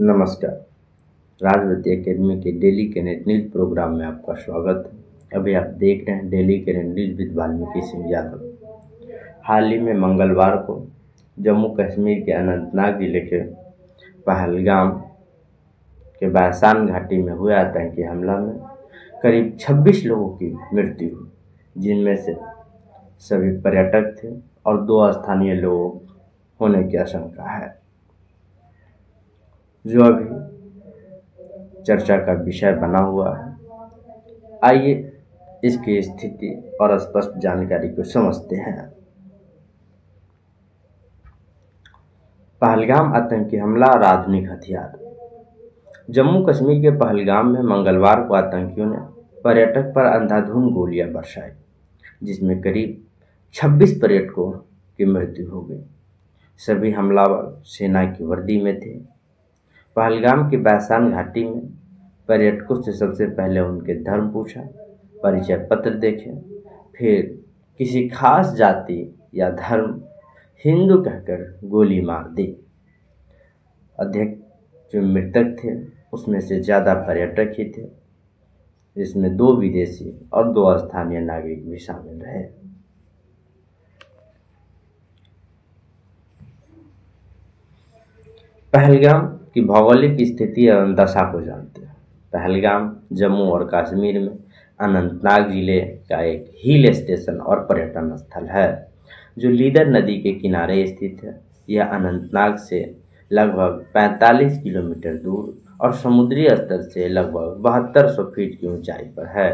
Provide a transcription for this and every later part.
नमस्कार। राजवती एकेडमी के daily connect news program में आपका स्वागत है। अभी आप देख रहे हैं daily connect news with Valmiki Singh Yadav. हाल ही में मंगलवार को जम्मू कश्मीर के अनंतनाग जिले के पहलगाम के बैसान घाटी में हुए आतंकी हमला में करीब 26 लोगों की मृत्यु हुई, जिनमें से सभी पर्यटक थे और 2 स्थानीय लोग होने की आशंका है, जो अभी चर्चा का विषय बना हुआ है। आइए इसकी स्थिति और स्पष्ट जानकारी को समझते हैं। पहलगाम आतंकी हमला और आधुनिक हथियार। जम्मू कश्मीर के पहलगाम में मंगलवार को आतंकियों ने पर्यटक पर अंधाधुंध गोलियां बरसाई, जिसमें करीब 26 पर्यटकों की मृत्यु हो गई। सभी हमलावर सेना की वर्दी में थे। पहलगाम की बैसान घाटी में पर्यटकों से सबसे पहले उनके धर्म पूछा, परिचय पत्र देखे, फिर किसी खास जाति या धर्म हिंदू कहकर गोली मार दी। अधिक जो मृतक थे उसमें से ज़्यादा पर्यटक ही थे, जिसमें 2 विदेशी और 2 स्थानीय नागरिक भी शामिल रहे। पहलगाम की भौगोलिक स्थिति एवं दशा को जानते हैं। पहलगाम जम्मू और कश्मीर में अनंतनाग जिले का एक हिल स्टेशन और पर्यटन स्थल है, जो लीडर नदी के किनारे स्थित है। यह अनंतनाग से लगभग 45 किलोमीटर दूर और समुद्री स्तर से लगभग 7200 फीट की ऊंचाई पर है।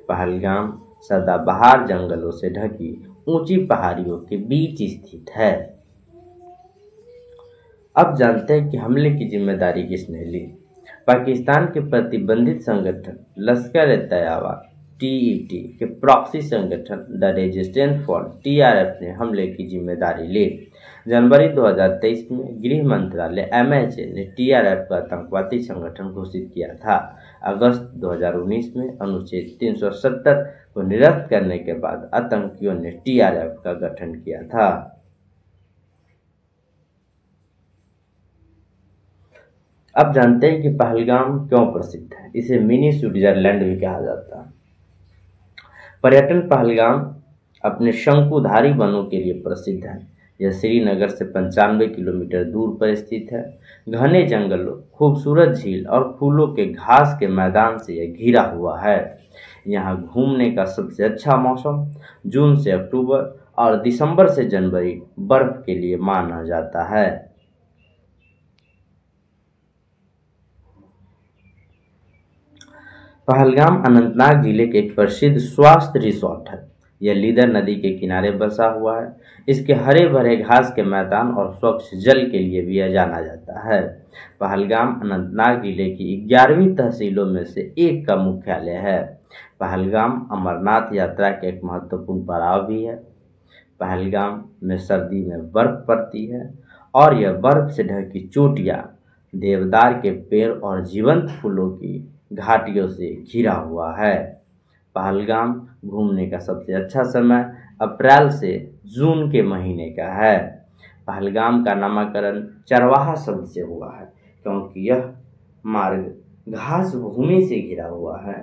पहलगाम सदाबहार जंगलों से ढकी ऊंची पहाड़ियों के बीच स्थित है। अब जानते हैं कि हमले की जिम्मेदारी किसने ली। पाकिस्तान के प्रतिबंधित संगठन लश्कर-ए-तैयबा (TET) के प्रॉक्सी संगठन द रेजिस्टेंस फ्रंट (TRF) ने हमले की जिम्मेदारी ली। जनवरी 2023 में गृह मंत्रालय (MHA) ने TRF को आतंकवादी संगठन घोषित किया था। अगस्त 2019 में अनुच्छेद 370 को निरस्त करने के बाद आतंकियों ने TRF का गठन किया था। अब जानते हैं कि पहलगाम क्यों प्रसिद्ध है। इसे मिनी स्विट्जरलैंड भी कहा जाता है। पर्यटन पहलगाम अपने शंकुधारी वनों के लिए प्रसिद्ध है। यह श्रीनगर से 95 किलोमीटर दूर पर स्थित है। घने जंगलों, खूबसूरत झील और फूलों के घास के मैदान से यह घिरा हुआ है। यहाँ घूमने का सबसे अच्छा मौसम जून से अक्टूबर और दिसंबर से जनवरी बर्फ के लिए माना जाता है। पहलगाम अनंतनाग जिले के एक प्रसिद्ध स्वास्थ्य रिसोर्ट है। यह लीडर नदी के किनारे बसा हुआ है। इसके हरे भरे घास के मैदान और स्वच्छ जल के लिए भी यह जाना जाता है। पहलगाम अनंतनाग जिले की 11वीं तहसीलों में से एक का मुख्यालय है। पहलगाम अमरनाथ यात्रा के एक महत्वपूर्ण पड़ाव भी है। पहलगाम में सर्दी में बर्फ पड़ती है और यह बर्फ से ढकी चोटियाँ, देवदार के पेड़ और जीवंत फूलों की घाटियों से घिरा हुआ है। पहलगाम घूमने का सबसे अच्छा समय अप्रैल से जून के महीने का है। पहलगाम का नामकरण चरवाहा शब्द से हुआ है, क्योंकि यह मार्ग घास भूमि से घिरा हुआ है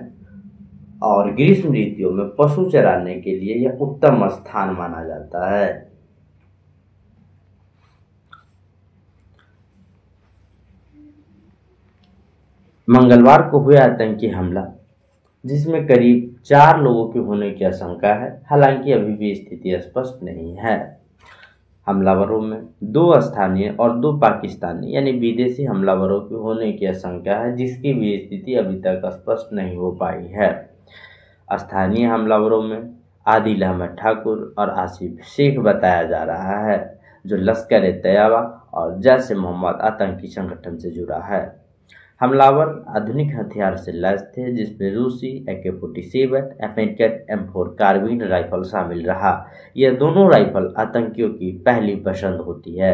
और ग्रीष्म ऋतुओं में पशु चराने के लिए यह उत्तम स्थान माना जाता है। मंगलवार को हुआ आतंकी हमला, जिसमें करीब 4 लोगों के होने की आशंका है। हालांकि अभी भी स्थिति स्पष्ट नहीं है। हमलावरों में 2 स्थानीय और 2 पाकिस्तानी यानी विदेशी हमलावरों के होने की आशंका है, जिसकी भी स्थिति अभी तक स्पष्ट नहीं हो पाई है। स्थानीय हमलावरों में आदिल अहमद ठाकुर और आसिफ शेख बताया जा रहा है, जो लश्कर-ए-तैयबा और जैश-ए-मोहम्मद आतंकी संगठन से जुड़ा है। हमलावर आधुनिक हथियार से लैस थे, जिसमें रूसी AK-47, American M4 carbene rifle शामिल रहा। यह दोनों राइफल आतंकियों की पहली पसंद होती है।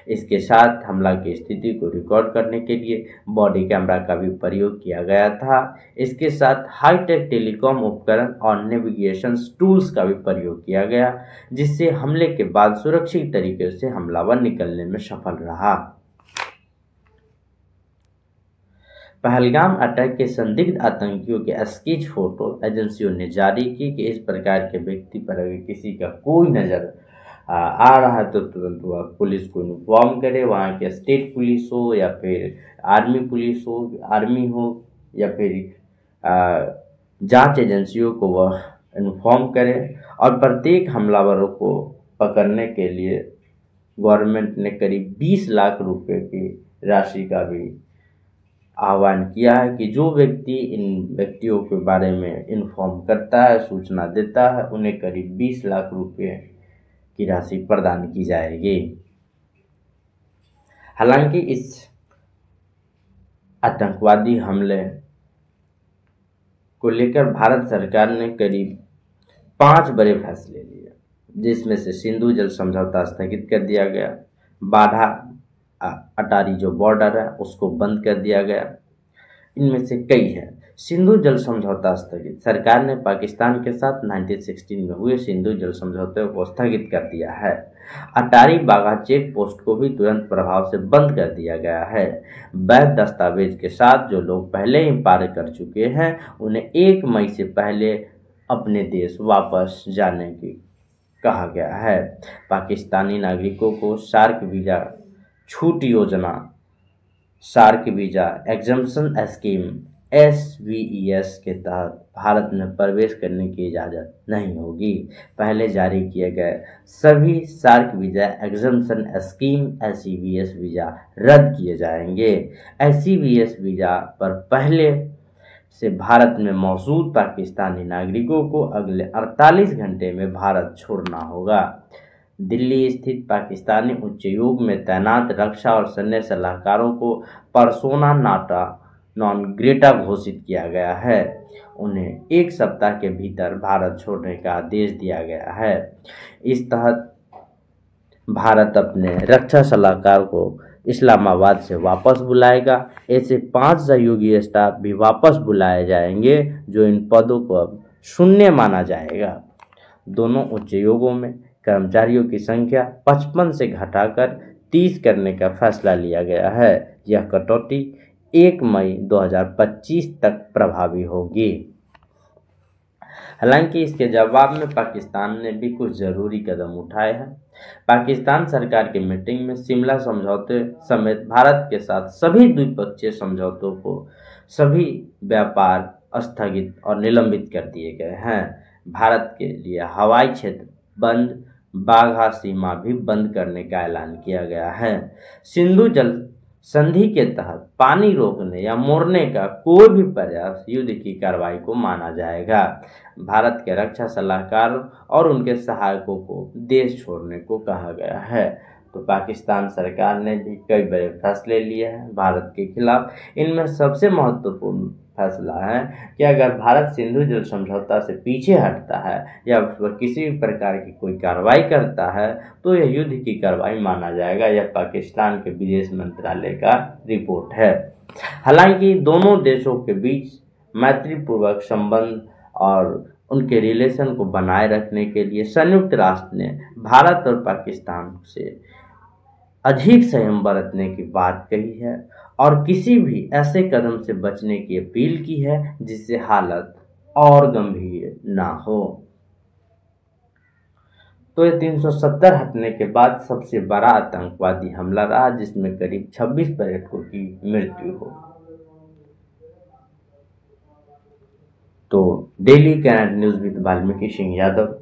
इसके साथ हमला की स्थिति को रिकॉर्ड करने के लिए बॉडी कैमरा का भी प्रयोग किया गया था। इसके साथ हाईटेक टेलीकॉम उपकरण और नेविगेशन टूल्स का भी प्रयोग किया गया, जिससे हमले के बाद सुरक्षित तरीके से हमलावर निकलने में सफल रहा। पहलगाम अटैक के संदिग्ध आतंकियों के स्केच फोटो एजेंसियों ने जारी की कि इस प्रकार के व्यक्ति पर अगर किसी का कोई नज़र आ रहा है तो तुरंत वह पुलिस को इन्फॉर्म करे, वहाँ के स्टेट पुलिस हो या फिर आर्मी पुलिस हो, आर्मी हो या फिर जांच एजेंसियों को वह इन्फॉर्म करे। और प्रत्येक हमलावरों को पकड़ने के लिए गवर्नमेंट ने करीब 20 लाख रुपए की राशि का भी आह्वान किया है कि जो व्यक्ति इन व्यक्तियों के बारे में इन्फॉर्म करता है, सूचना देता है, उन्हें करीब 20 लाख रुपए की राशि प्रदान की जाएगी। हालांकि इस आतंकवादी हमले को लेकर भारत सरकार ने करीब 5 बड़े फैसले लिए, जिसमें से सिंधु जल समझौता स्थगित कर दिया गया, बाघा अटारी जो बॉर्डर है उसको बंद कर दिया गया। इनमें से कई हैं। सिंधु जल समझौता स्थगित, सरकार ने पाकिस्तान के साथ 1916 में हुए सिंधु जल समझौते को स्थगित कर दिया है। अटारी बाघा चेक पोस्ट को भी तुरंत प्रभाव से बंद कर दिया गया है। वैध दस्तावेज के साथ जो लोग पहले ही पार कर चुके हैं उन्हें 1 मई से पहले अपने देश वापस जाने की कहा गया है। पाकिस्तानी नागरिकों को सार्क वीज़ा छूट योजना, SAARC visa exemption scheme SVES के तहत भारत में प्रवेश करने की इजाज़त नहीं होगी। पहले जारी किए गए सभी SAARC visa exemption scheme SEVS visa रद्द किए जाएंगे। SEVS वीज़ा पर पहले से भारत में मौजूद पाकिस्तानी नागरिकों को अगले 48 घंटे में भारत छोड़ना होगा। दिल्ली स्थित पाकिस्तानी उच्चायोग में तैनात रक्षा और सैन्य सलाहकारों को पर्सोना नॉन ग्रेटा घोषित किया गया है। उन्हें 1 सप्ताह के भीतर भारत छोड़ने का आदेश दिया गया है। इस तहत भारत अपने रक्षा सलाहकार को इस्लामाबाद से वापस बुलाएगा। ऐसे 5 सहयोगी स्टाफ भी वापस बुलाए जाएंगे जो इन पदों को अब शून्य माना जाएगा। दोनों उच्चायोगों में कर्मचारियों की संख्या 55 से घटाकर 30 करने का फैसला लिया गया है। यह कटौती 1 मई 2025 तक प्रभावी होगी। हालांकि इसके जवाब में पाकिस्तान ने भी कुछ ज़रूरी कदम उठाए हैं। पाकिस्तान सरकार की मीटिंग में शिमला समझौते समेत भारत के साथ सभी द्विपक्षीय समझौतों को सभी व्यापार स्थगित और निलंबित कर दिए गए हैं। भारत के लिए हवाई क्षेत्र बंद, बाघा सीमा भी बंद करने का ऐलान किया गया है। सिंधु जल संधि के तहत पानी रोकने या मोड़ने का कोई भी प्रयास युद्ध की कार्रवाई को माना जाएगा। भारत के रक्षा सलाहकार और उनके सहायकों को देश छोड़ने को कहा गया है। तो पाकिस्तान सरकार ने भी कई बड़े फैसले लिए हैं भारत के खिलाफ। इनमें सबसे महत्वपूर्ण फैसला है कि अगर भारत सिंधु जल समझौता से पीछे हटता है या उस पर किसी भी प्रकार की कोई कार्रवाई करता है तो यह युद्ध की कार्रवाई माना जाएगा। यह पाकिस्तान के विदेश मंत्रालय का रिपोर्ट है। हालांकि दोनों देशों के बीच मैत्रीपूर्वक संबंध और उनके रिलेशन को बनाए रखने के लिए संयुक्त राष्ट्र ने भारत और पाकिस्तान से अधिक संयम बरतने की बात कही है और किसी भी ऐसे कदम से बचने की अपील की है जिससे हालत और गंभीर ना हो। तो ये 370 हटने के बाद सबसे बड़ा आतंकवादी हमला रहा जिसमें करीब 26 पर्यटकों की मृत्यु हो। तो daily current news with Valmiki Singh Yadav,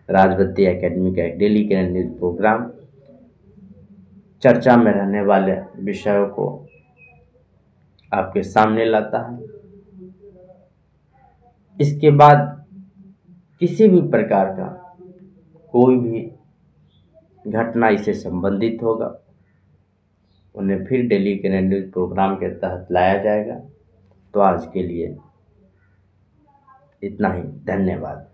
Rajwati academy का एक डेली करंट न्यूज़ प्रोग्राम चर्चा में रहने वाले विषयों को आपके सामने लाता है। इसके बाद किसी भी प्रकार का कोई भी घटना इससे संबंधित होगा उन्हें फिर डेली करंट न्यूज़ प्रोग्राम के तहत लाया जाएगा। तो आज के लिए इतना ही, धन्यवाद।